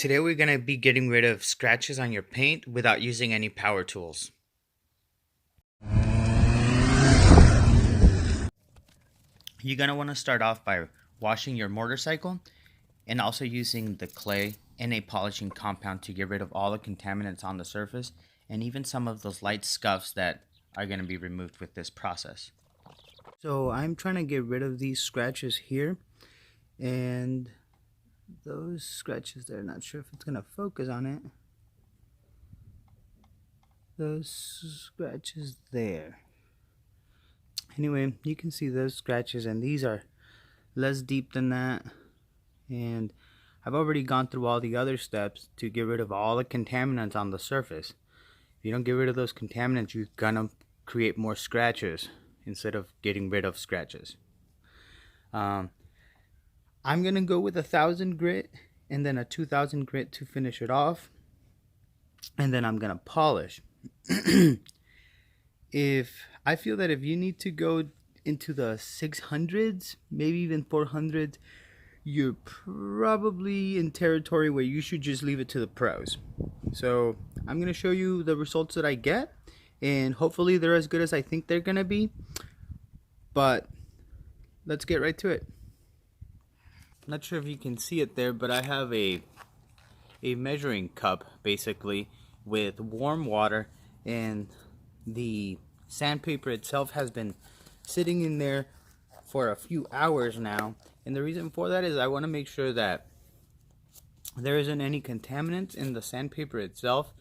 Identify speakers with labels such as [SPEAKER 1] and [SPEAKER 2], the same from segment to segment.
[SPEAKER 1] Today we're going to be getting rid of scratches on your paint without using any power tools. You're going to want to start off by washing your motorcycle and also using the clay and a polishing compound to get rid of all the contaminants on the surface and even some of those light scuffs that are going to be removed with this process. So I'm trying to get rid of these scratches here, and those scratches there, not sure if it's going to focus on it. Those scratches there. Anyway, you can see those scratches, and these are less deep than that. And I've already gone through all the other steps to get rid of all the contaminants on the surface. If you don't get rid of those contaminants, you're gonna create more scratches instead of getting rid of scratches. I'm gonna go with 1,000 grit and then a 2,000 grit to finish it off, and then I'm gonna polish. I feel that if you need to go into the 600s, maybe even 400s, you're probably in territory where you should just leave it to the pros. So I'm going to show you the results that I get, and hopefully they're as good as I think they're going to be. But let's get right to it. I'm not sure if you can see it there, but I have a measuring cup basically with warm water, and the sandpaper itself has been sitting in there for a few hours now, and the reason for that is I want to make sure that there isn't any contaminants in the sandpaper itself.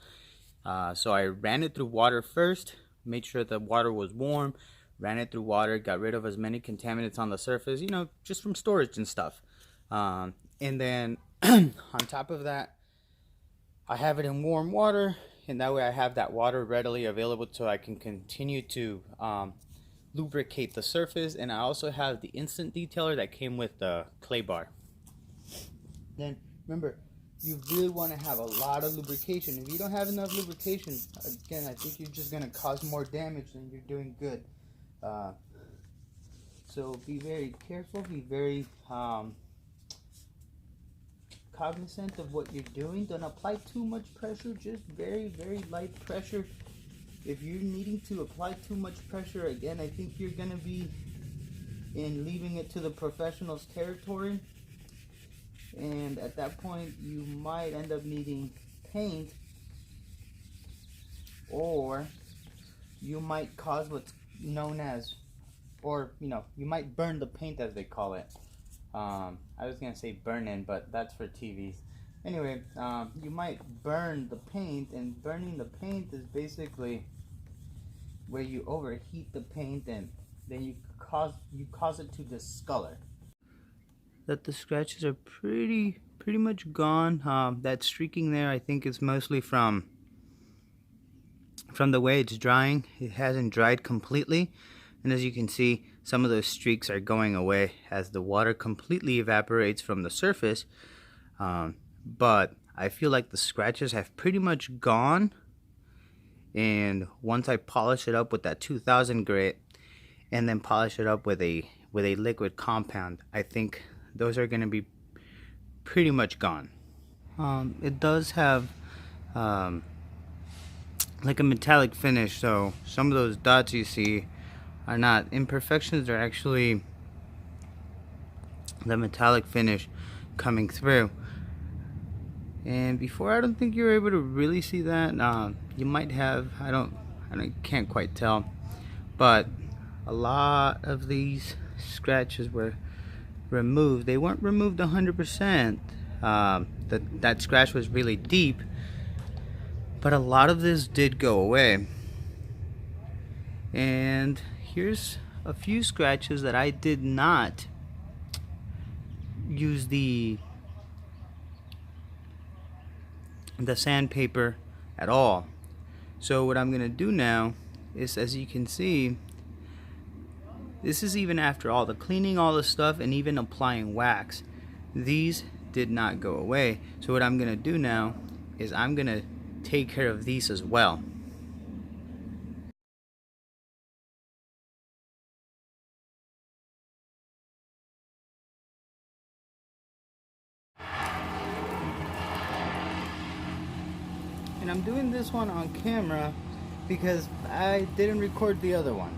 [SPEAKER 1] So I ran it through water first, made sure the water was warm, ran it through water, got rid of as many contaminants on the surface, just from storage and stuff. And then on top of that, I have it in warm water, and that way I have that water readily available so I can continue to lubricate the surface. And I also have the instant detailer that came with the clay bar. Then remember, you really want to have a lot of lubrication. If you don't have enough lubrication, again, I think you're just going to cause more damage than you're doing good. So be very careful, be very cognizant of what you're doing. Don't apply too much pressure, just very, very light pressure. If you're needing to apply too much pressure, again, I think you're going to be in leaving it to the professionals territory. And at that point, you might end up needing paint, or you might cause what's known as, you might burn the paint, as they call it. I was gonna say burn in, but that's for TVs. Anyway, you might burn the paint, and burning the paint is basically where you overheat the paint, and then you cause it to discolor. That the scratches are pretty much gone. That streaking there, I think, is mostly from the way it's drying. It hasn't dried completely, and as you can see, some of those streaks are going away as the water completely evaporates from the surface. But I feel like the scratches have pretty much gone, and once I polish it up with that 2,000 grit and then polish it up with a liquid compound, I think those are going to be pretty much gone. It does have like a metallic finish, so some of those dots you see are not imperfections, they're actually the metallic finish coming through. And before, I don't think you were able to really see that. You might have, can't quite tell, but a lot of these scratches were removed. They weren't removed 100%. That scratch was really deep, but a lot of this did go away. And here's a few scratches that I did not use the sandpaper at all. So what I'm gonna do now is, as you can see, this is even after all the cleaning, all the stuff, and even applying wax. These did not go away. So what I'm gonna do now is I'm gonna take care of these as well. And I'm doing this one on camera because I didn't record the other one.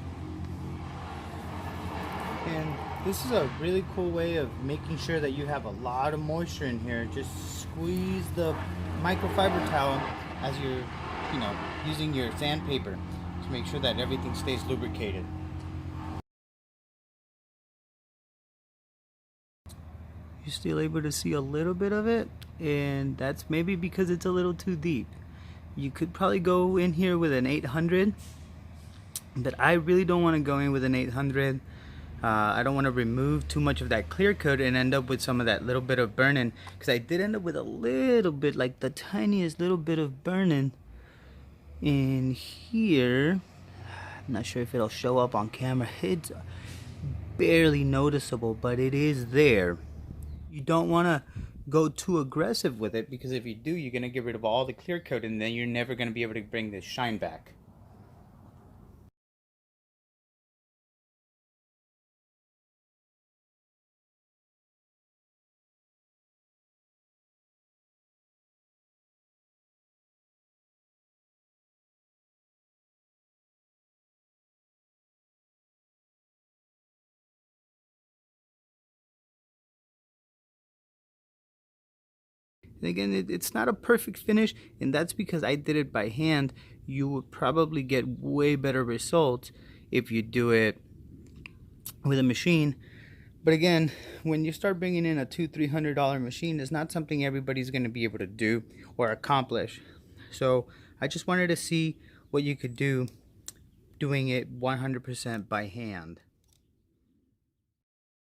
[SPEAKER 1] And this is a really cool way of making sure that you have a lot of moisture in here. Just squeeze the microfiber towel as you're, using your sandpaper to make sure that everything stays lubricated. You're still able to see a little bit of it, and that's maybe because it's a little too deep. You could probably go in here with an 800, but I really don't want to go in with an 800. I don't want to remove too much of that clear coat and end up with some of that little bit of burning, because I did end up with a little bit, like the tiniest little bit of burning in here. I'm not sure if it'll show up on camera. It's barely noticeable, but it is there. You don't want to go too aggressive with it, because if you do, you're going to get rid of all the clear coat, and then you're never going to be able to bring this shine back. And again, it's not a perfect finish, and that's because I did it by hand. You would probably get way better results if you do it with a machine. But again, when you start bringing in a $200-300 machine, it's not something everybody's going to be able to do or accomplish. So I just wanted to see what you could do doing it 100% by hand.